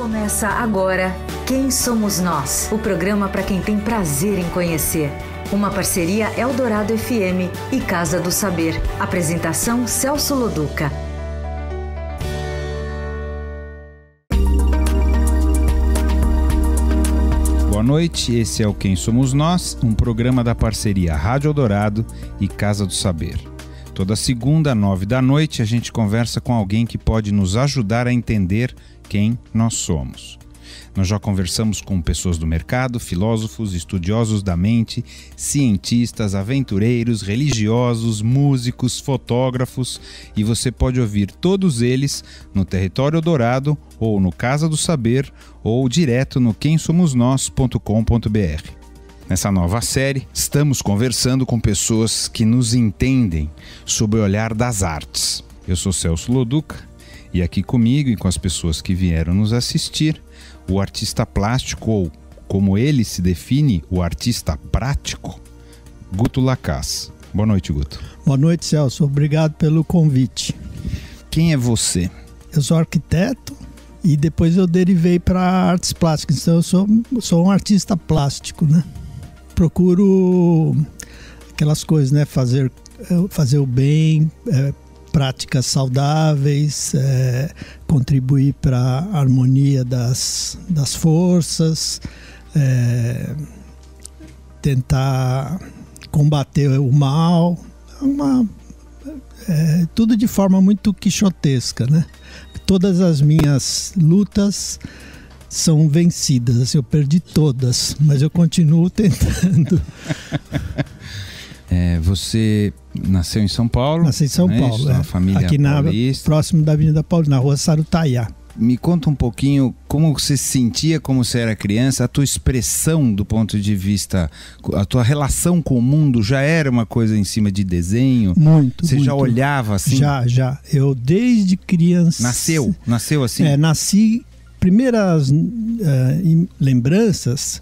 Começa agora Quem Somos Nós, o programa para quem tem prazer em conhecer. Uma parceria Eldorado FM e Casa do Saber. Apresentação Celso Loduca. Boa noite, esse é o Quem Somos Nós, um programa da parceria Rádio Eldorado e Casa do Saber. Toda segunda, 9 da noite, a gente conversa com alguém que pode nos ajudar a entender quem nós somos. Nós já conversamos com pessoas do mercado, filósofos, estudiosos da mente, cientistas, aventureiros, religiosos, músicos, fotógrafos, e você pode ouvir todos eles no Território Eldorado ou no Casa do Saber ou direto no quemsomosnós.com.br. Nessa nova série, estamos conversando com pessoas que nos entendem sob o olhar das artes. Eu sou Celso Loduca e aqui comigo e com as pessoas que vieram nos assistir, o artista plástico, ou como ele se define, o artista prático, Guto Lacaz. Boa noite, Guto. Boa noite, Celso. Obrigado pelo convite. Quem é você? Eu sou arquiteto e depois eu derivei para artes plásticas. Então eu sou um artista plástico, né? Procuro aquelas coisas, né? Fazer o bem, práticas saudáveis, contribuir para a harmonia das forças, tentar combater o mal, tudo de forma muito quixotesca, né? Todas as minhas lutas são vencidas, eu perdi todas, mas eu continuo tentando. Você nasceu em São Paulo? Nasci em São Paulo, isso? Na família aqui próximo da Avenida Paulista, na rua Sarutaiá. Me conta um pouquinho como você se sentia como você era criança, a tua expressão do ponto de vista, a tua relação com o mundo já era uma coisa em cima de desenho? Muito. Você já olhava assim? Já. Eu desde criança... Nasceu assim? Nasci, primeiras lembranças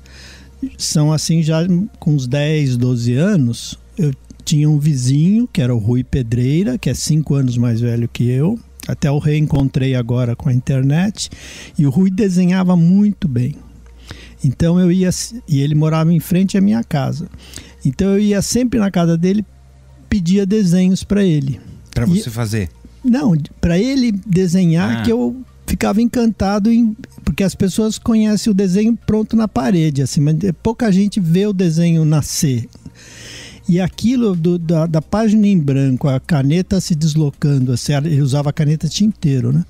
são assim já com uns 10, 12 anos. Eu tinha um vizinho que era o Rui Pedreira, que é 5 anos mais velho que eu. Até o reencontrei agora com a internet. E o Rui desenhava muito bem. Então eu ia... E ele morava em frente à minha casa. Então eu ia sempre na casa dele, pedia desenhos para ele. Para você fazer? Não, para ele desenhar, que eu ficava encantado porque as pessoas conhecem o desenho pronto na parede, assim, mas pouca gente vê o desenho nascer. E aquilo da página em branco, a caneta se deslocando, assim, ele usava a caneta tinteiro, né?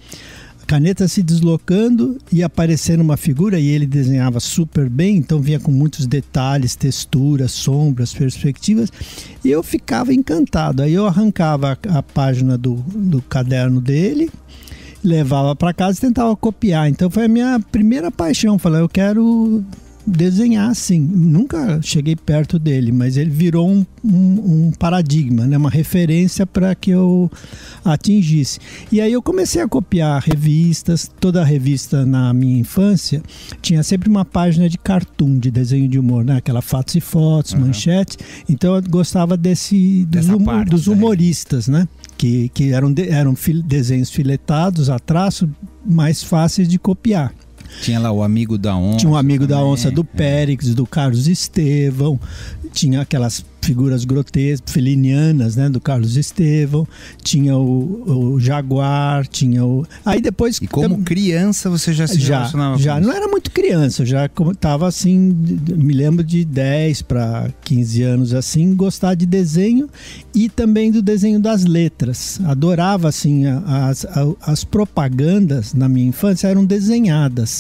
A caneta se deslocando e aparecendo uma figura, e ele desenhava super bem, então vinha com muitos detalhes, texturas, sombras, perspectivas, e eu ficava encantado. Aí eu arrancava a página do caderno dele, levava para casa e tentava copiar. Então foi a minha primeira paixão. Falei, eu quero desenhar assim. Nunca cheguei perto dele, mas ele virou um paradigma, né? Uma referência para que eu atingisse. E aí eu comecei a copiar revistas. Toda revista na minha infância tinha sempre uma página de cartoon, de desenho de humor, né? Aquela Fatos e Fotos, Manchete. Então eu gostava dos humoristas, né? Que eram desenhos filetados a traço, mais fáceis de copiar. Tinha lá o Amigo da Onça. Tinha um Amigo da Onça do Périx, do Carlos Estevão. Tinha aquelas figuras grotescas, felinianas, né, do Carlos Estevão. Tinha o Jaguar, tinha o... Aí depois... E como criança você já se relacionava com isso? Não era muito criança, já estava assim, me lembro de 10 para 15 anos assim, gostar de desenho e também do desenho das letras. Adorava assim, as propagandas na minha infância eram desenhadas.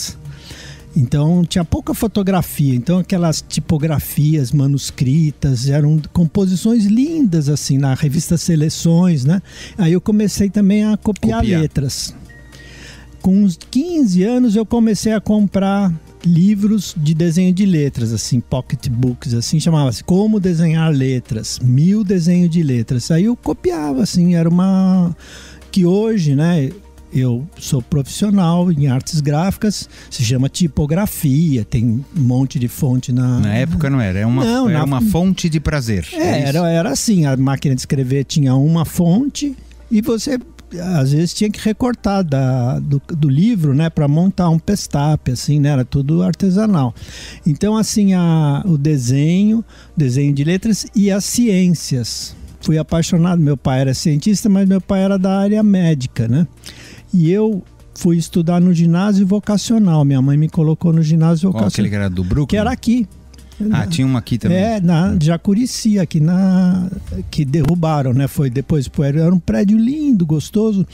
Então tinha pouca fotografia, então aquelas tipografias manuscritas eram composições lindas assim na revista Seleções, né? Aí eu comecei também a copiar letras. Com uns 15 anos eu comecei a comprar livros de desenho de letras, assim, pocketbooks, assim, chamava-se Como Desenhar Letras, 1000 desenhos de letras. Aí eu copiava, assim, era uma... que hoje, né... Eu sou profissional em artes gráficas, se chama tipografia, tem um monte de fonte Na época não era, era uma fonte de prazer. Era assim, a máquina de escrever tinha uma fonte e você às vezes tinha que recortar do livro, né, para montar um pestape, assim, né, era tudo artesanal. Então, assim, o desenho de letras e as ciências. Fui apaixonado, meu pai era cientista, mas meu pai era da área médica, né? E eu fui estudar no ginásio vocacional. Minha mãe me colocou no ginásio vocacional. Qual aquele que era do Brooklyn? Que era aqui. Tinha uma aqui também. Na Jacurici, aqui que derrubaram, né? Foi depois, era um prédio lindo, gostoso.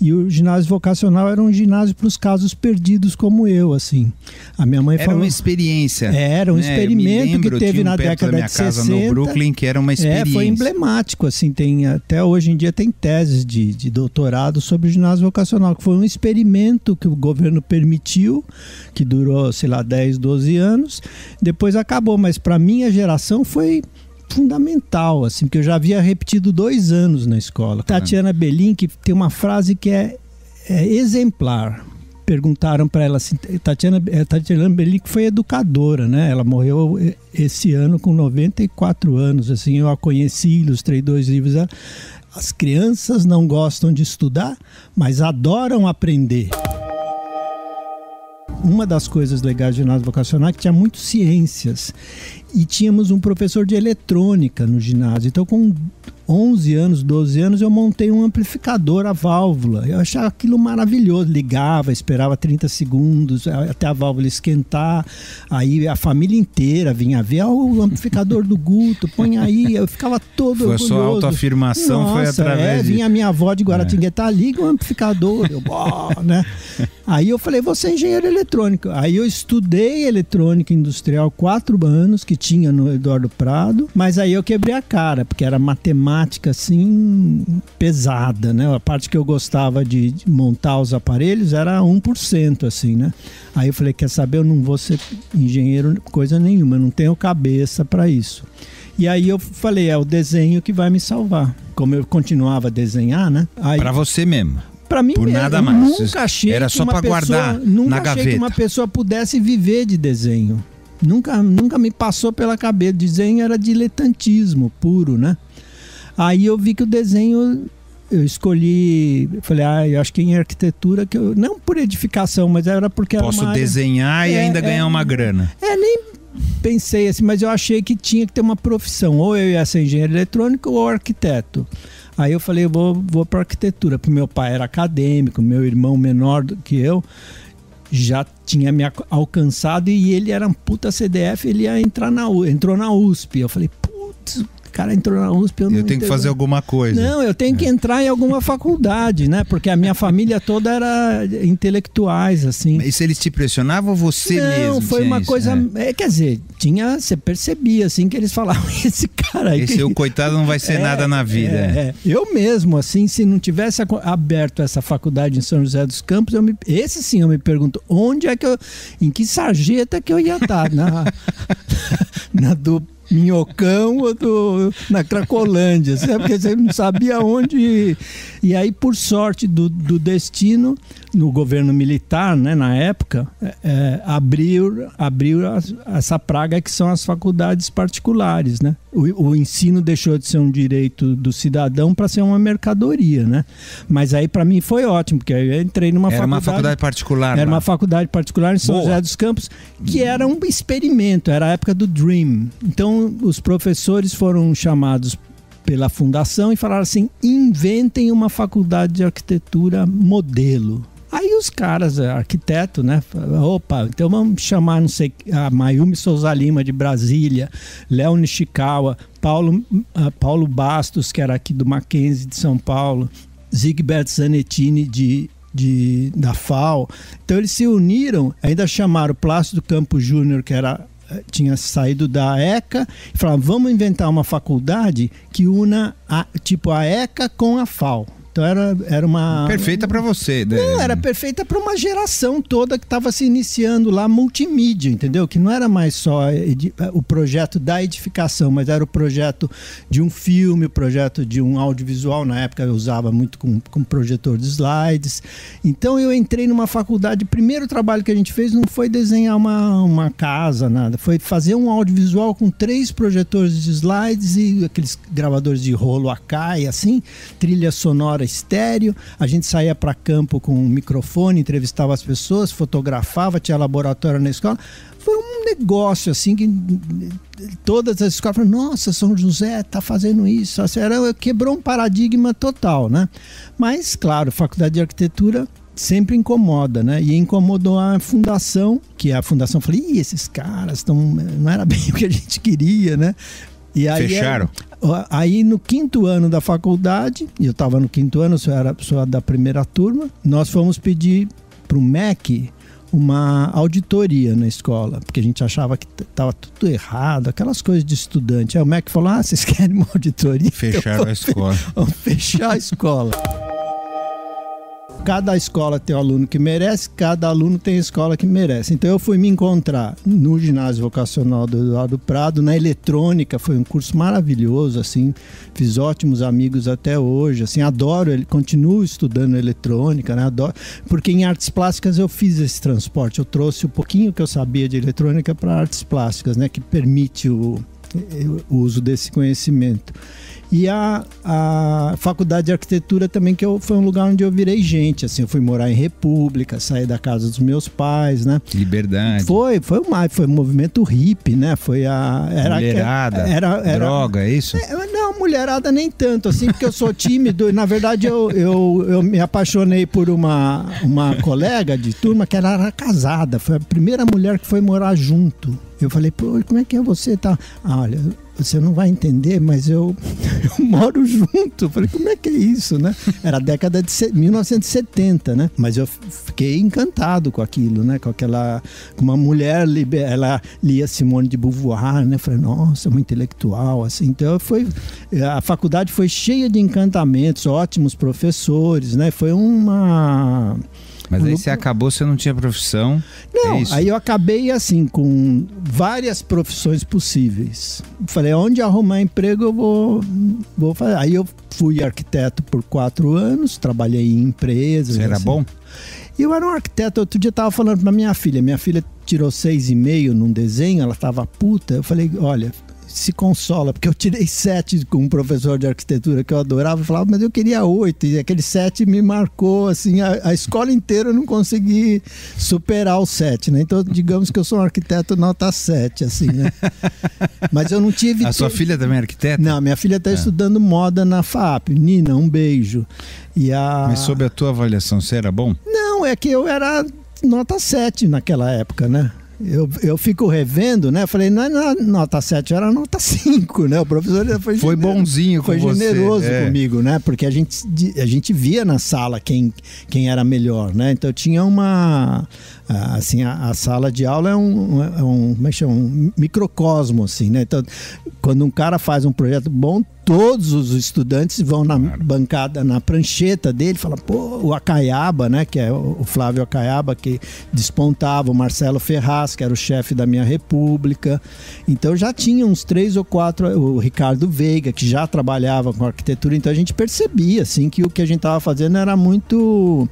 E o ginásio vocacional era um ginásio para os casos perdidos como eu, assim. A minha mãe falou... Era uma experiência. Era um experimento que teve na década de 60. Casa no Brooklyn, que era uma experiência. Foi emblemático, assim, até hoje em dia tem teses de doutorado sobre o ginásio vocacional, que foi um experimento que o governo permitiu, que durou, sei lá, 10, 12 anos, depois acabou, mas para minha geração foi fundamental, assim, porque eu já havia repetido 2 anos na escola. Tatiana Belin, que tem uma frase que é exemplar. Perguntaram para ela assim, Tatiana Belin, que foi educadora, né? Ela morreu esse ano com 94 anos, assim, eu a conheci, ilustrei 2 livros. As crianças não gostam de estudar, mas adoram aprender. Uma das coisas legais do ginásio vocacional é que tinha muito ciências e tínhamos um professor de eletrônica no ginásio. Então, com 11 anos, 12 anos, eu montei um amplificador a válvula. Eu achava aquilo maravilhoso. Ligava, esperava 30 segundos até a válvula esquentar. Aí a família inteira vinha ver o amplificador do Guto, põe aí. Eu ficava todo orgulhoso. Sua autoafirmação. Nossa, foi através vinha a minha avó de Guaratinguetá, liga o amplificador. Né? Aí eu falei, vou ser engenheiro eletrônico. Aí eu estudei eletrônica industrial 4 anos, que tinha no Eduardo Prado, mas aí eu quebrei a cara, porque era matemática assim pesada, né? A parte que eu gostava de montar os aparelhos era 1%, assim, né? Aí eu falei, quer saber, eu não vou ser engenheiro coisa nenhuma, eu não tenho cabeça para isso. E aí eu falei, é o desenho que vai me salvar. Como eu continuava a desenhar, né? Para você mesmo? Para mim, por nada mais. Nunca achei era só para guardar na gaveta. Que uma pessoa pudesse viver de desenho. Nunca me passou pela cabeça. Desenho era diletantismo puro, né? Aí eu vi que o desenho, eu escolhi, falei, eu acho que em arquitetura, que eu, não por edificação, mas era porque era Posso desenhar e ainda ganhar uma grana. Nem pensei assim, mas eu achei que tinha que ter uma profissão. Ou eu ia ser engenheiro eletrônico ou arquiteto. Aí eu falei, eu vou para arquitetura, porque meu pai era acadêmico, meu irmão menor do que eu já tinha me alcançado e ele era um puta CDF, ele ia entrar entrou na USP. Eu falei, putz, o cara entrou na USP, eu tenho que fazer alguma coisa. Não, eu tenho que entrar em alguma faculdade, né? Porque a minha família toda era intelectuais, assim. E se eles te pressionavam ou você mesmo? Não, foi uma coisa... quer dizer, você percebia, assim, que eles falavam, esse cara aí... Esse coitado não vai ser nada na vida. Eu mesmo, assim, se não tivesse aberto essa faculdade em São José dos Campos, eu me pergunto, onde é que em que sarjeta que eu ia estar? Na do Minhocão ou na Cracolândia, sabe? Porque você não sabia onde ir. E aí, por sorte do destino, no governo militar, né, na época, abriu essa praga que são as faculdades particulares, né? O ensino deixou de ser um direito do cidadão para ser uma mercadoria, né? Mas aí para mim foi ótimo, porque aí eu entrei numa faculdade... Era uma faculdade particular. Era uma faculdade particular em São José dos Campos, que era um experimento, era a época do Dream. Então os professores foram chamados pela fundação e falaram assim, inventem uma faculdade de arquitetura modelo. Aí os caras, arquiteto, né? Opa, então vamos chamar, não sei, a Mayumi Souza Lima de Brasília, Léo Nishikawa, Paulo Bastos, que era aqui do Mackenzie de São Paulo, Zigberto Zanettini da FAO. Então eles se uniram, ainda chamaram Plácido Campos Júnior, que tinha saído da ECA, e falaram, vamos inventar uma faculdade que una a ECA com a FAO. Então era uma... Perfeita para você. Não, era perfeita para uma geração toda que estava se iniciando lá, multimídia, entendeu? Que não era mais só o projeto da edificação, mas era o projeto de um filme, o projeto de um audiovisual. Na época eu usava muito com projetor de slides. Então eu entrei numa faculdade, o primeiro trabalho que a gente fez não foi desenhar uma casa, nada. Foi fazer um audiovisual com 3 projetores de slides e aqueles gravadores de rolo Akai, assim, trilha sonora estéreo, a gente saía para campo com um microfone, entrevistava as pessoas, fotografava, tinha laboratório na escola. Foi um negócio assim que todas as escolas falaram, nossa, São José está fazendo isso. Quebrou um paradigma total, né? Mas, claro, Faculdade de Arquitetura sempre incomoda, né? E incomodou a fundação, que a fundação falou, esses caras não era bem o que a gente queria, né? E aí, fecharam. Aí no 5º ano da faculdade, e eu estava no 5º ano, sou da primeira turma, nós fomos pedir para o MEC uma auditoria na escola, porque a gente achava que estava tudo errado, aquelas coisas de estudante. Aí o MEC falou, vocês querem uma auditoria? Fecharam a escola. Vamos fechar a escola. Cada escola tem o aluno que merece, cada aluno tem a escola que merece. Então eu fui me encontrar no ginásio vocacional do Eduardo Prado, na eletrônica, foi um curso maravilhoso, assim, fiz ótimos amigos até hoje, assim, adoro, continuo estudando eletrônica, né? Adoro, porque em artes plásticas eu fiz esse transporte, eu trouxe o pouquinho que eu sabia de eletrônica para artes plásticas, né? Que permite o uso desse conhecimento. E a Faculdade de Arquitetura também, foi um lugar onde eu virei gente, assim, eu fui morar em República, saí da casa dos meus pais, né? Liberdade. Foi um movimento hippie, né? Mulherada, droga, é isso? Não, mulherada nem tanto, assim, porque eu sou tímido. Na verdade, eu me apaixonei por uma colega de turma que ela era casada, foi a primeira mulher que foi morar junto. Eu falei, pô, como é que é você? Tá? Olha, você não vai entender, mas eu moro junto. Eu falei, como é que é isso, né? Era a década de 1970, né? Mas eu fiquei encantado com aquilo, né? Com uma mulher, ela lia Simone de Beauvoir, né? Eu falei, nossa, uma intelectual, assim. Então, a faculdade foi cheia de encantamentos, ótimos professores, né? Foi uma... Mas aí você acabou, você não tinha profissão? Não, aí eu acabei assim, com várias profissões possíveis. Falei, onde arrumar emprego eu vou fazer. Aí eu fui arquiteto por 4 anos, trabalhei em empresas. Você era bom? Eu era um arquiteto, outro dia eu estava falando para minha filha tirou 6,5 num desenho, ela estava puta. Eu falei, olha, se consola, porque eu tirei 7 com um professor de arquitetura que eu adorava, eu falava, mas eu queria 8, e aquele 7 me marcou, assim, a escola inteira eu não consegui superar o 7, né? Então, digamos que eu sou um arquiteto nota 7, assim, né? Mas eu não tive... A sua filha também é arquiteta? Não, minha filha está estudando moda na FAP. Nina, um beijo. Mas sob a tua avaliação, você era bom? Não, é que eu era nota 7 naquela época, né? Eu fico revendo, né? Falei, não é nota 7, era nota 5, né? O professor foi bonzinho com você. Foi generoso comigo, né? Porque a gente via na sala quem era melhor, né? Então tinha assim, a sala de aula é como é que chama? Um microcosmo, assim, né? Então, quando um cara faz um projeto bom, todos os estudantes vão na bancada, na prancheta dele, fala, pô, o Acaiaba, né? Que é o Flávio Acaiaba, que despontava, o Marcelo Ferraz, que era o chefe da minha república. Então já tinha uns 3 ou 4, o Ricardo Veiga, que já trabalhava com arquitetura, então a gente percebia, assim, que o que a gente estava fazendo era muito...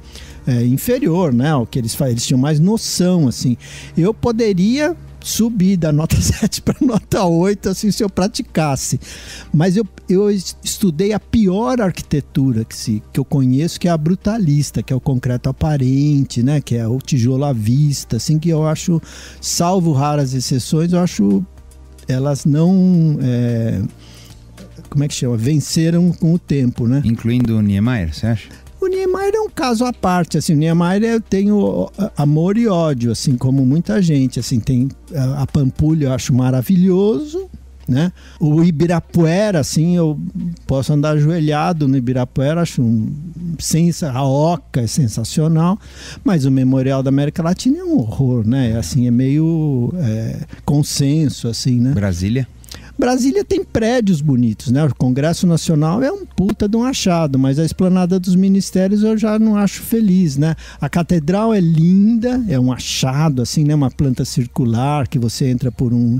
inferior, né? O que eles tinham mais noção, assim. Eu poderia subir da nota 7 para nota 8, assim, se eu praticasse. Mas eu estudei a pior arquitetura que eu conheço, que é a brutalista, que é o concreto aparente, né? Que é o tijolo à vista, assim, que eu acho, salvo raras exceções, eu acho elas não... como é que chama? Venceram com o tempo, né? Incluindo o Niemeyer, você acha? O Niemeyer é um caso à parte, assim, o Niemeyer eu tenho amor e ódio, assim, como muita gente, assim, tem a Pampulha eu acho maravilhoso, né? O Ibirapuera, assim, eu posso andar ajoelhado no Ibirapuera, acho a Oca é sensacional, mas o Memorial da América Latina é um horror, né? Assim, é meio consenso, assim, né? Brasília tem prédios bonitos, né? O Congresso Nacional é um puta de um achado, mas a Esplanada dos Ministérios eu já não acho feliz, né? A Catedral é linda, é um achado, assim, né? Uma planta circular que você entra por um...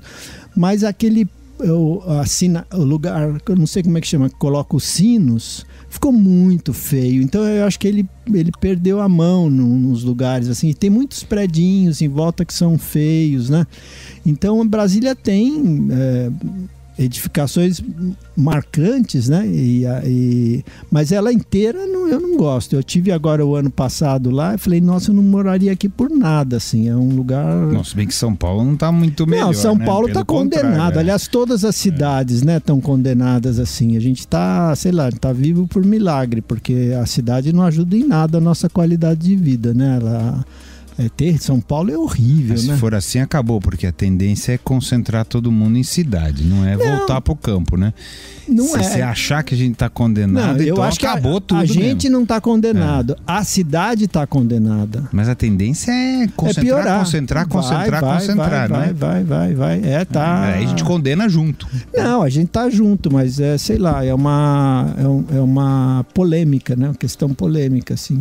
Mas aquele... o lugar, eu não sei como é que chama, que coloca os sinos, ficou muito feio. Então eu acho que ele perdeu a mão nos lugares, assim. E tem muitos predinhos em volta que são feios, né? Então Brasília tem edificações marcantes, né? Mas ela inteira eu não gosto. Eu tive agora o ano passado lá e falei, nossa, eu não moraria aqui por nada, assim. É um lugar... Nossa, bem que São Paulo não está muito melhor, não, São Paulo está condenado. Aliás, todas as cidades, né, estão condenadas assim. A gente está, sei lá, está vivo por milagre, porque a cidade não ajuda em nada a nossa qualidade de vida, né? São Paulo é horrível, mas né? Se for assim, acabou, porque a tendência é concentrar todo mundo em cidade, não é voltar pro campo, né? Não Se você achar que a gente está condenado, eu então acho acabou que tudo. A gente mesmo. Não está condenado, a cidade está condenada. Mas a tendência é concentrar, concentrar, vai, né? Vai. Aí a gente condena junto. Não, a gente tá junto, mas sei lá, é uma polêmica, né? Uma questão polêmica, assim.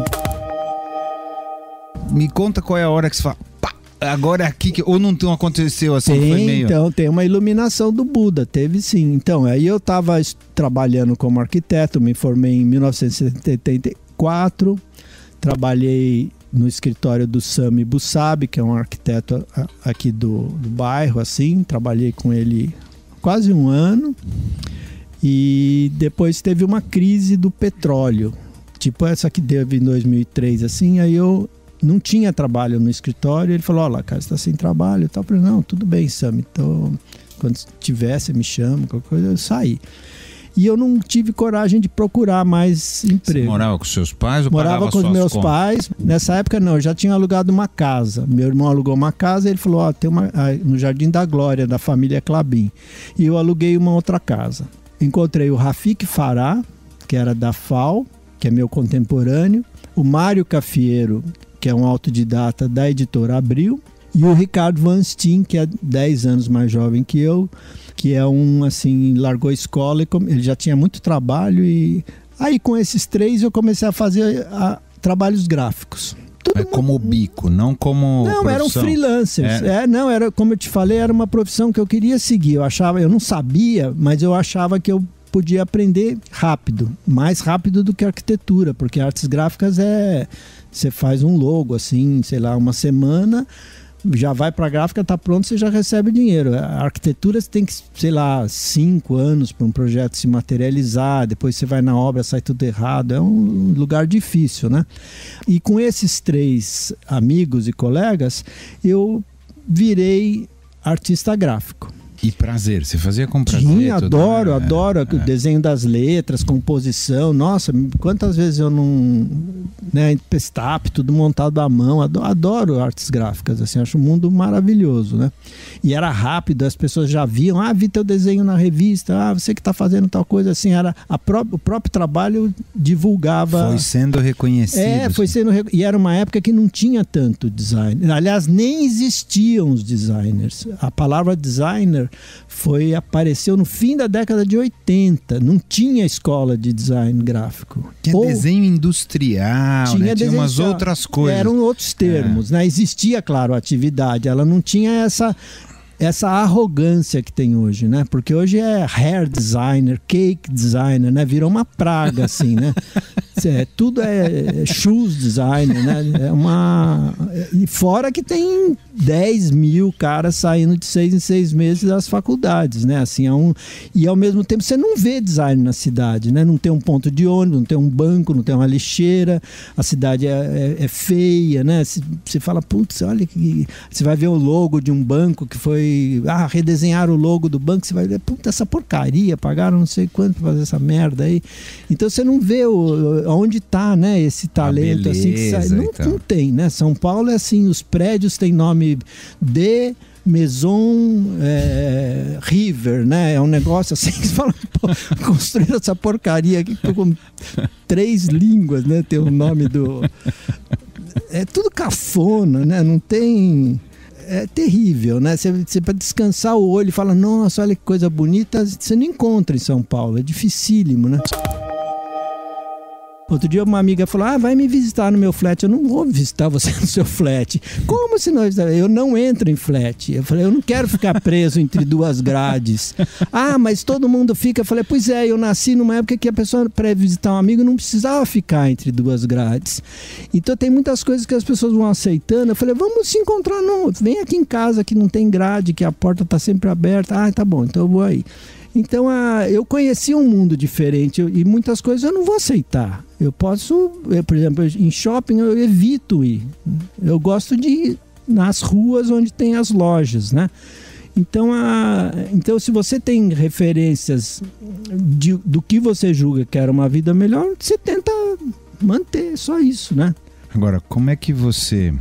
Me conta qual é a hora que você fala, pá, agora é aqui, ou não aconteceu assim? Foi meio... Então, tem uma iluminação do Buda, teve sim. Então, aí eu estava trabalhando como arquiteto, me formei em 1974, trabalhei no escritório do Sami Bussabi, que é um arquiteto aqui do bairro, assim, trabalhei com ele quase um ano, e depois teve uma crise do petróleo, tipo essa que teve em 2003, assim, aí eu não tinha trabalho no escritório, ele falou, olha, cara, você está sem trabalho e tal. Eu falei, não, tudo bem, Sami, então, quando tiver, você me chama, qualquer coisa, eu saí. E eu não tive coragem de procurar mais emprego. Você morava com seus pais ou morava com os meus pais. Nessa época, não, eu já tinha alugado uma casa. Meu irmão alugou uma casa e ele falou, tem uma no Jardim da Glória, da família Clabin. E eu aluguei uma outra casa. Encontrei o Rafik Farah, que era da FAO, que é meu contemporâneo, o Mário Cafiero, que é um autodidata da editora Abril, e o Ricardo Van Steen, que é 10 anos mais jovem que eu, que é largou a escola, e ele já tinha muito trabalho, e aí com esses três eu comecei a fazer trabalhos gráficos. Como bico, não como Não, profissão. Eram freelancers. Era, como eu te falei, era uma profissão que eu queria seguir. Eu não sabia, mas eu achava que eu podia aprender rápido, mais rápido do que a arquitetura, porque artes gráficas você faz um logo assim, sei lá, uma semana, já vai para a gráfica, tá pronto, você já recebe dinheiro. A arquitetura você tem que, sei lá, 5 anos para um projeto se materializar, depois você vai na obra, sai tudo errado, é um lugar difícil, né? E com esses 3 amigos e colegas, eu virei artista gráfico. E prazer, você fazia com prazer? Sim, adoro o desenho das letras, composição. Nossa, quantas vezes eu não... Né, Pestap, tudo montado à mão. Adoro artes gráficas, assim, acho um mundo maravilhoso, né? E era rápido, as pessoas já viam, vi teu desenho na revista, você que está fazendo tal coisa, assim, o próprio trabalho divulgava... Foi sendo reconhecido. E era uma época que não tinha tanto design. Aliás, nem existiam os designers. A palavra designer apareceu no fim da década de 80. Não tinha escola de design gráfico. Tinha desenho industrial, tinha umas outras coisas. Eram outros termos, né? Existia, claro, a atividade. Ela não tinha essa arrogância que tem hoje, né? Porque hoje é hair designer, cake designer, né? Virou uma praga, assim, né? Tudo é shoes designer, né? E fora que tem 10 mil caras saindo de 6 em 6 meses das faculdades, né? Assim, e ao mesmo tempo você não vê design na cidade, né? Não tem um ponto de ônibus, não tem um banco, não tem uma lixeira, a cidade é feia, né? Você fala, putz, olha que... Você vai ver o logo de um banco que foi... redesenhar o logo do banco, você vai ver, puta, essa porcaria, pagaram não sei quanto pra fazer essa merda aí. Então você não vê onde tá, né, esse talento, beleza, assim, que sai. Não tem, né? São Paulo é assim, os prédios têm nome de Maison River, né? É um negócio assim que você fala, pô, construíram essa porcaria aqui com 3 línguas, né? Tem o nome do... É tudo cafona, né? Não tem... É terrível, né? Você para descansar o olho e fala, nossa, olha que coisa bonita, você não encontra em São Paulo, é dificílimo, né? Outro dia uma amiga falou, vai me visitar no meu flat. Eu não vou visitar você no seu flat. Como se nós... Eu não entro em flat. Eu falei, eu não quero ficar preso entre 2 grades. Mas todo mundo fica. Eu falei, pois é, eu nasci numa época que a pessoa para visitar um amigo não precisava ficar entre 2 grades. Então tem muitas coisas que as pessoas vão aceitando. Eu falei, vamos se encontrar, vem aqui em casa que não tem grade, que a porta está sempre aberta. Tá bom, então eu vou aí. Então eu conheci um mundo diferente e muitas coisas eu não vou aceitar. Por exemplo, em shopping eu evito ir. Eu gosto de ir nas ruas onde tem as lojas, né? Então se você tem referências do que você julga que era uma vida melhor, você tenta manter só isso, né? Agora, como é que você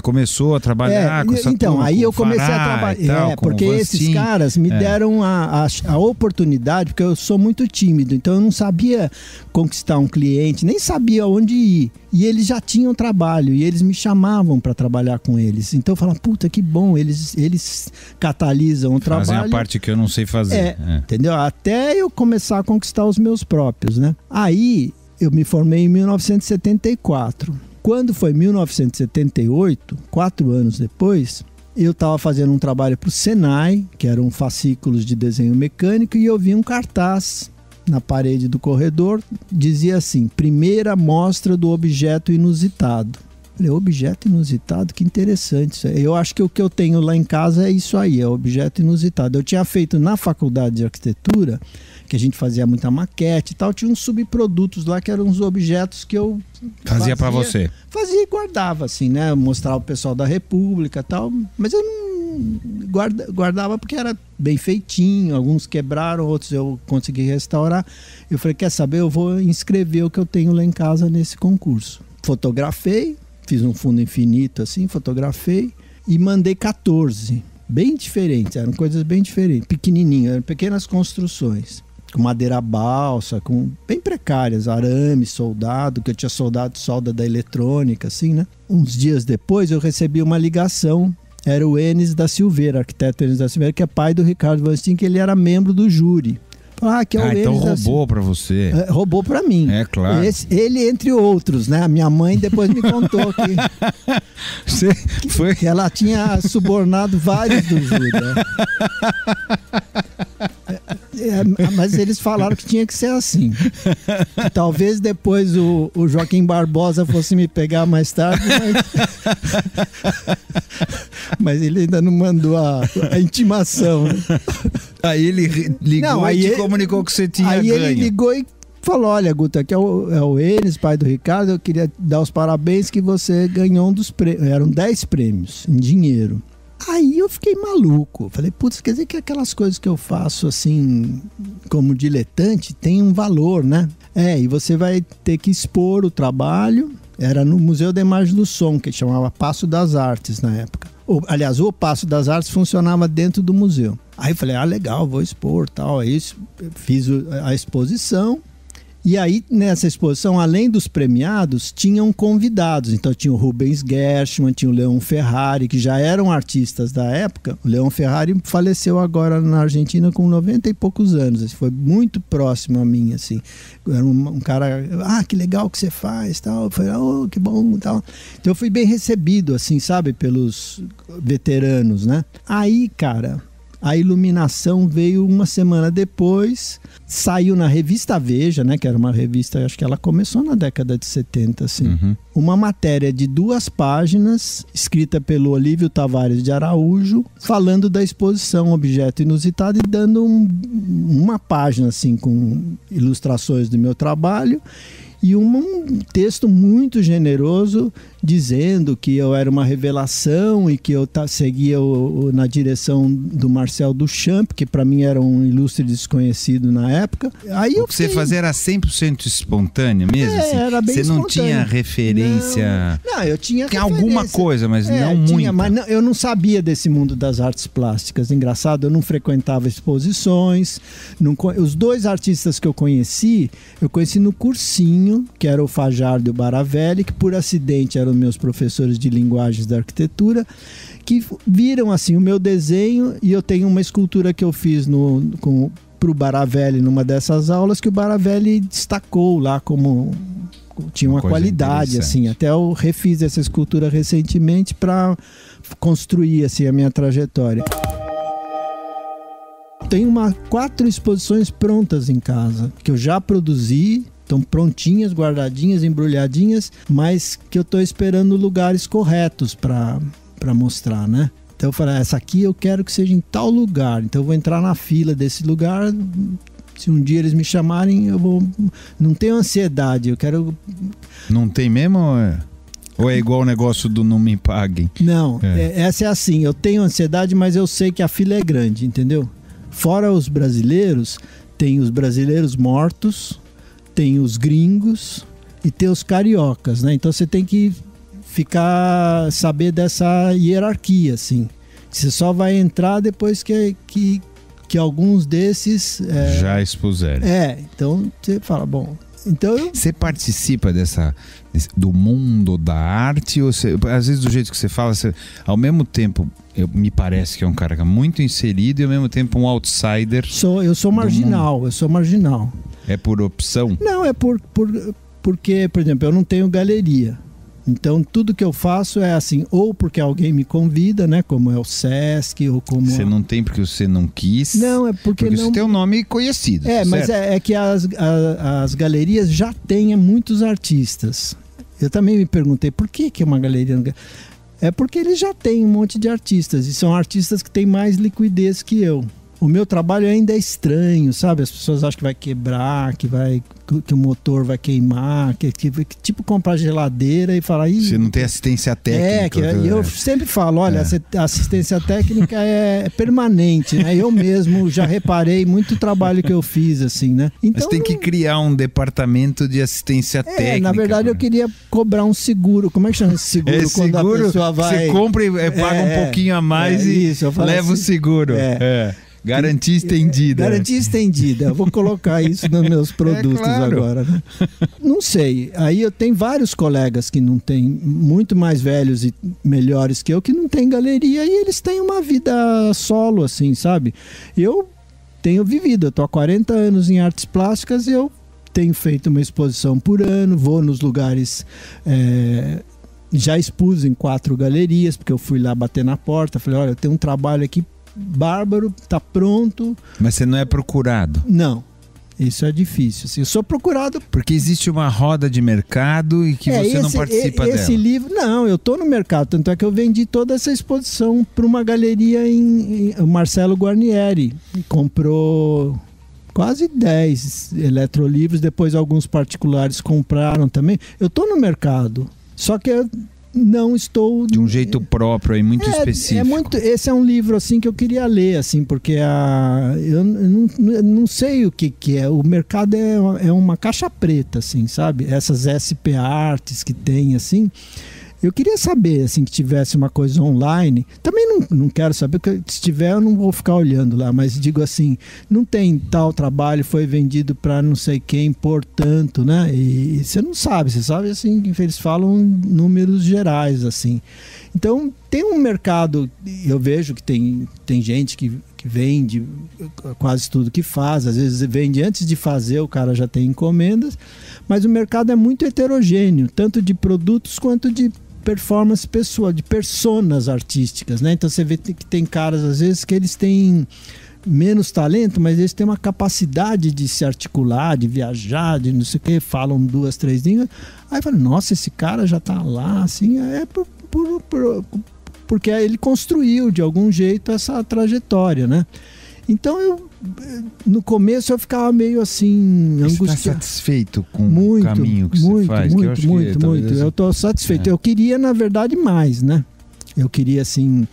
começou a trabalhar com essa então, turma, aí eu comecei a trabalhar. Porque esses caras me deram a oportunidade, porque eu sou muito tímido, então eu não sabia conquistar um cliente, nem sabia onde ir. E eles já tinham trabalho, e eles me chamavam para trabalhar com eles. Então eu falava, puta, que bom, eles catalisam o trabalho. Fazem a parte que eu não sei fazer. Entendeu? Até eu começar a conquistar os meus próprios, né? Aí eu me formei em 1974. Quando foi 1978, 4 anos depois, eu estava fazendo um trabalho para o Senai, que eram fascículos de desenho mecânico, e eu vi um cartaz na parede do corredor, dizia assim, primeira mostra do objeto inusitado. Falei, objeto inusitado? Que interessante. Eu acho que o que eu tenho lá em casa é isso aí, é objeto inusitado. Eu tinha feito na faculdade de arquitetura, que a gente fazia muita maquete e tal, tinha uns subprodutos lá que eram uns objetos que eu fazia para você. Fazia e guardava, assim, né? Mostrava o pessoal da República e tal, mas eu não guardava porque era bem feitinho, alguns quebraram, outros eu consegui restaurar. Eu falei, quer saber, eu vou inscrever o que eu tenho lá em casa nesse concurso. Fotografei, fiz um fundo infinito assim, fotografei e mandei 14. Bem diferentes, eram coisas bem diferentes, pequenininhas, eram pequenas construções. Com madeira balsa, bem precárias, arame, soldado, que eu tinha soldado solda da eletrônica, assim, né? Uns dias depois eu recebi uma ligação, era o Enes da Silveira, arquiteto Enes da Silveira, que é pai do Ricardo Valentim, que ele era membro do júri. Que é o então roubou para você. Roubou para mim. É claro. Ele, entre outros, né? A minha mãe depois me contou que ela tinha subornado vários do júri. Mas eles falaram que tinha que ser assim. Talvez depois o Joaquim Barbosa fosse me pegar mais tarde, mas ele ainda não mandou a intimação, né? Aí ele ligou e te comunicou que você tinha ganho. Aí ele ligou e falou, olha, Guto, aqui é o Enes, pai do Ricardo, eu queria dar os parabéns que você ganhou um dos prêmios. Eram 10 prêmios em dinheiro. Aí eu fiquei maluco. Falei, putz, quer dizer que aquelas coisas que eu faço assim, como diletante, tem um valor, né? E você vai ter que expor o trabalho. Era no Museu da Imagem do Som, que chamava Paço das Artes na época. Aliás, o Paço das Artes funcionava dentro do museu. Aí eu falei, legal, vou expor, tal. Aí fiz a exposição. E aí, nessa exposição, além dos premiados, tinham convidados. Então, tinha o Rubens Gershman, tinha o Leon Ferrari, que já eram artistas da época. O Leon Ferrari faleceu agora na Argentina com 90 e poucos anos. Foi muito próximo a mim, assim. Era um cara, que legal que você faz, tal. Eu falei, que bom, tal. Então, eu fui bem recebido, assim, sabe, pelos veteranos, né? Aí, cara, a iluminação veio uma semana depois, saiu na revista Veja, né, que era uma revista, acho que ela começou na década de 70, assim. Uma matéria de 2 páginas, escrita pelo Olívio Tavares de Araújo, falando da exposição Objeto Inusitado e dando uma página, assim, com ilustrações do meu trabalho. E um texto muito generoso dizendo que eu era uma revelação e que eu seguia na direção do Marcel Duchamp, que para mim era um ilustre desconhecido na época. Aí o que você fazia era 100% espontâneo mesmo? Assim? Era bem você espontâneo. Não tinha referência? Não, eu tinha referência. Alguma coisa, mas não muita. Mas eu não sabia desse mundo das artes plásticas. Engraçado, eu não frequentava exposições. Os 2 artistas que eu conheci no cursinho, que era o Fajardo e o Baravelli, que por acidente eram meus professores de linguagens da arquitetura, que viram assim o meu desenho, e eu tenho uma escultura que eu fiz para o Baravelli numa dessas aulas, que o Baravelli destacou lá como tinha uma qualidade, assim. Até eu refiz essa escultura recentemente para construir assim a minha trajetória. Tenho 4 exposições prontas em casa, que eu já produzi, estão prontinhas, guardadinhas, embrulhadinhas, mas que eu estou esperando lugares corretos para mostrar, né? Então eu falei, essa aqui eu quero que seja em tal lugar, então eu vou entrar na fila desse lugar. Se um dia eles me chamarem, eu vou... Não tenho ansiedade, eu quero... Não tem mesmo? Ou é igual o negócio do não me paguem? Não, essa é assim, eu tenho ansiedade, mas eu sei que a fila é grande, entendeu? Fora os brasileiros, tem os brasileiros mortos, tem os gringos e tem os cariocas, né? Então você tem que saber dessa hierarquia, assim. Você só vai entrar depois que alguns desses... já expuseram. Então você fala, bom... Então você participa do mundo da arte? Ou às vezes do jeito que você fala, ao mesmo tempo, me parece que é um cara muito inserido e ao mesmo tempo um outsider. Eu sou marginal, É por opção? Não, é porque, por exemplo, eu não tenho galeria. Então tudo que eu faço é assim, ou porque alguém me convida, né, como é o Sesc, ou como... Você não tem porque você não quis? Não, é porque não... você tem um nome conhecido. Mas é que as galerias já têm muitos artistas. Eu também me perguntei, por que uma galeria... É porque eles já têm um monte de artistas, e são artistas que têm mais liquidez que eu. O meu trabalho ainda é estranho, sabe? As pessoas acham que vai quebrar, que o motor vai queimar, que tipo comprar geladeira e falar... Você não tem assistência técnica. Eu sempre falo, olha, a assistência técnica é permanente, né? Eu mesmo já reparei muito trabalho que eu fiz, assim, né? Então, mas tem que criar um departamento de assistência técnica. Na verdade, eu queria cobrar um seguro. Como é que chama esse seguro? Quando a pessoa vai... Você compra e paga um pouquinho a mais e leva o seguro. Garantia estendida. Garantia estendida. Eu vou colocar isso nos meus produtos agora. Né? Não sei. Aí eu tenho vários colegas que não têm, muito mais velhos e melhores que eu, que não têm galeria e eles têm uma vida solo, assim, sabe? Eu tenho vivido, eu tô há 40 anos em artes plásticas e eu tenho feito uma exposição por ano, vou nos lugares... já expus em 4 galerias, porque eu fui lá bater na porta, falei, olha, eu tenho um trabalho aqui bárbaro, tá pronto. Mas você não é procurado? Não, isso é difícil. Assim, eu sou procurado... Porque existe uma roda de mercado e que você não participa dela. Esse livro... Não, eu tô no mercado. Tanto é que eu vendi toda essa exposição para uma galeria em Marcelo Guarnieri. Comprou quase 10 eletrolivros. Depois alguns particulares compraram também. Eu tô no mercado. Só que eu não estou... De um jeito próprio e muito específico. Esse é um livro assim que eu queria ler, assim, porque eu não sei o que é. O mercado é uma caixa preta, assim, sabe? Essas SP Arts que tem, assim... Eu queria saber, assim, que tivesse uma coisa online. Também não quero saber, porque se tiver eu não vou ficar olhando lá, mas digo assim, não tem tal trabalho, foi vendido para não sei quem, portanto, né? E você não sabe, você sabe, assim, que eles falam números gerais, assim. Então, tem um mercado, eu vejo que tem gente que vende quase tudo que faz, às vezes vende antes de fazer, o cara já tem encomendas, mas o mercado é muito heterogêneo, tanto de produtos quanto de performance pessoal, de personas artísticas, né? Então você vê que tem caras, às vezes, que eles têm menos talento, mas eles têm uma capacidade de se articular, de viajar, de não sei o que, falam 2, 3 línguas. Aí fala, nossa, esse cara já tá lá, assim, porque ele construiu de algum jeito essa trajetória, né? Então no começo eu ficava meio assim angustiado. Você está satisfeito com o caminho que você faz? Muito. Eu estou satisfeito. Eu queria, na verdade, mais, né? Eu queria, assim,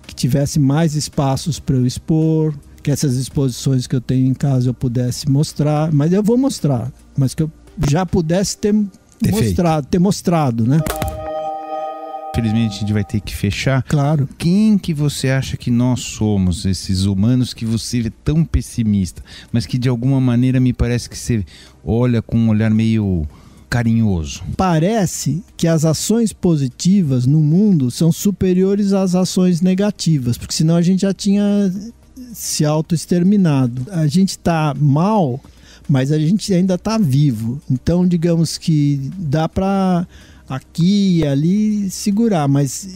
que tivesse mais espaços para eu expor, que essas exposições que eu tenho em casa eu pudesse mostrar, mas eu vou mostrar, mas que eu já pudesse ter mostrado, né? Infelizmente a gente vai ter que fechar. Claro. Quem que você acha que nós somos, esses humanos que você é tão pessimista, mas que de alguma maneira me parece que você olha com um olhar meio carinhoso? Parece que as ações positivas no mundo são superiores às ações negativas, porque senão a gente já tinha se auto-exterminado. A gente está mal, mas a gente ainda está vivo. Então, digamos que dá para aqui e ali segurar, mas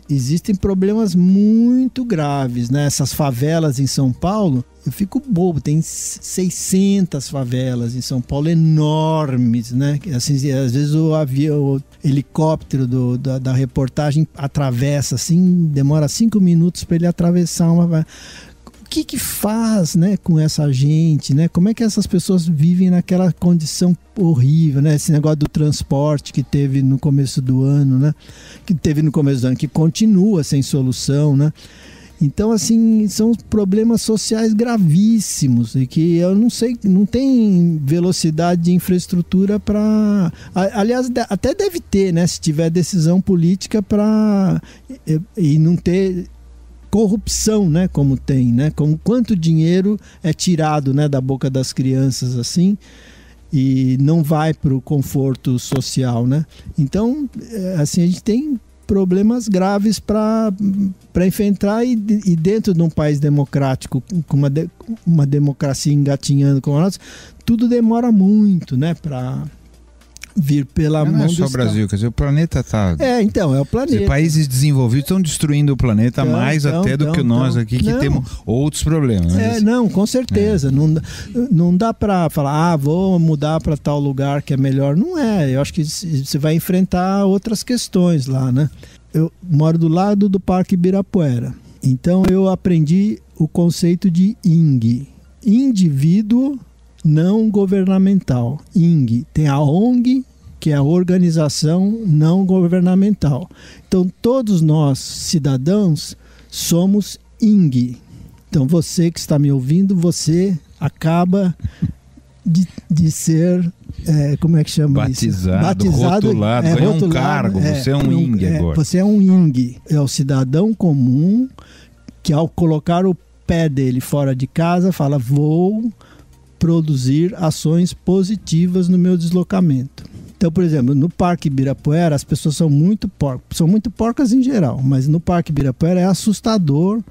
existem problemas muito graves, né? Essas favelas em São Paulo, eu fico bobo, tem 600 favelas em São Paulo, enormes, né? Assim, às vezes o helicóptero da reportagem atravessa, assim, demora 5 minutos para ele atravessar uma... O que faz, né, com essa gente, né? Como é que essas pessoas vivem naquela condição horrível, né? Esse negócio do transporte que teve no começo do ano, né? Que continua sem solução, né? Então, assim, são problemas sociais gravíssimos e que eu não sei, não tem velocidade de infraestrutura para... Aliás, até deve ter, né? Se tiver decisão política para... E não ter... corrupção, né, como tem, né, como quanto dinheiro é tirado, né, da boca das crianças assim e não vai para o conforto social, né? Então, assim, a gente tem problemas graves para enfrentar e dentro de um país democrático com uma democracia engatinhando como a nossa, tudo demora muito, né, para vir pela mão do Estado. Não é só o Brasil, quer dizer, o planeta está... Então, é o planeta. Os países desenvolvidos estão destruindo o planeta do que nós aqui, que temos outros problemas. Né? Não, com certeza. Não dá para falar, vou mudar para tal lugar que é melhor. Não é, eu acho que você vai enfrentar outras questões lá, né? Eu moro do lado do Parque Ibirapuera. Então, eu aprendi o conceito de ING. Indivíduo não governamental. ING. Tem a ONG, que é a organização não governamental. Então, todos nós, cidadãos, somos ING. Então, você que está me ouvindo, você acaba de ser, como é que chama isso? Batizado, rotulado. É um cargo, você é um ING agora. Você é um ING. É o cidadão comum que, ao colocar o pé dele fora de casa, fala, vou produzir ações positivas no meu deslocamento. Então, por exemplo, no Parque Ibirapuera, as pessoas são muito porcas em geral, mas no Parque Ibirapuera é assustador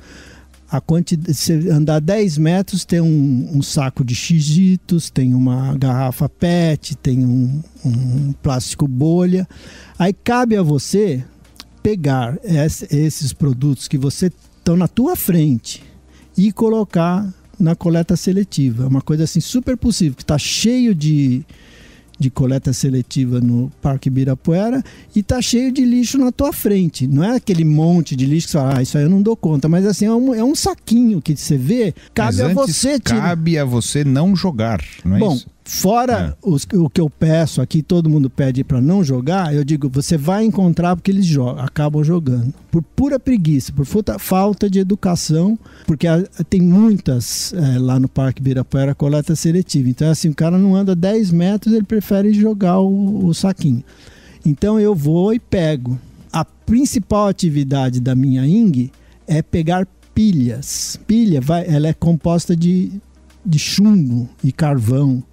a quantidade. Se andar 10 metros, tem um saco de Cheetos, tem uma garrafa PET, tem um plástico bolha. Aí cabe a você pegar esses produtos que você estão na tua frente e colocar na coleta seletiva. É uma coisa assim super possível, que está cheio de coleta seletiva no Parque Ibirapuera e está cheio de lixo na tua frente. Não é aquele monte de lixo que você fala, isso aí eu não dou conta, mas assim, é um saquinho que você vê, cabe a você. Cabe a você não jogar, não é isso? Fora o que eu peço aqui, todo mundo pede para não jogar, eu digo, você vai encontrar porque eles acabam jogando. Por pura preguiça, por falta de educação, porque tem muitas lá no Parque Ibirapuera coleta seletiva. Então, assim, o cara não anda 10 metros, ele prefere jogar o saquinho. Então, eu vou e pego. A principal atividade da minha ING é pegar pilhas. Pilha, ela é composta de chumbo e carvão.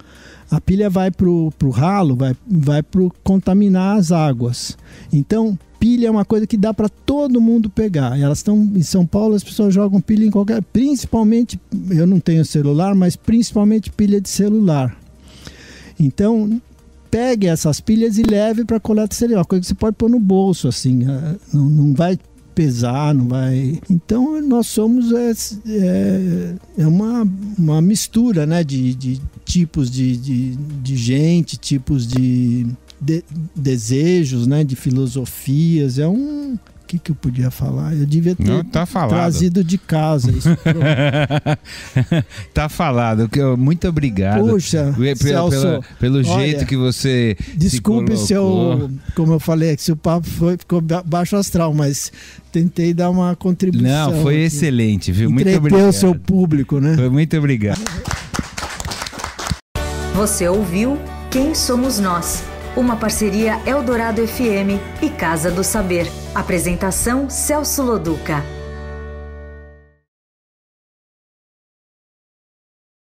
A pilha vai para o ralo, vai para contaminar as águas. Então, pilha é uma coisa que dá para todo mundo pegar. Elas estão em São Paulo, as pessoas jogam pilha em qualquer... Principalmente, eu não tenho celular, mas principalmente pilha de celular. Então, pegue essas pilhas e leve para a coleta seletiva. Uma coisa que você pode pôr no bolso, assim. Não vai pesar, não vai... Então, nós somos uma mistura, né, de tipos de gente, tipos de desejos, né, de filosofias. O que eu podia falar? Eu devia ter trazido de casa isso. Tá falado. Muito obrigado. Puxa, Celso, pelo jeito que você desculpe se eu, como eu falei, se o papo ficou baixo astral, mas tentei dar uma contribuição. Não, foi aqui. Excelente, viu? Muito obrigado. Entreter o seu público, né? Foi muito obrigado. Você ouviu Quem Somos Nós? Uma parceria Eldorado FM e Casa do Saber. Apresentação Celso Loduca.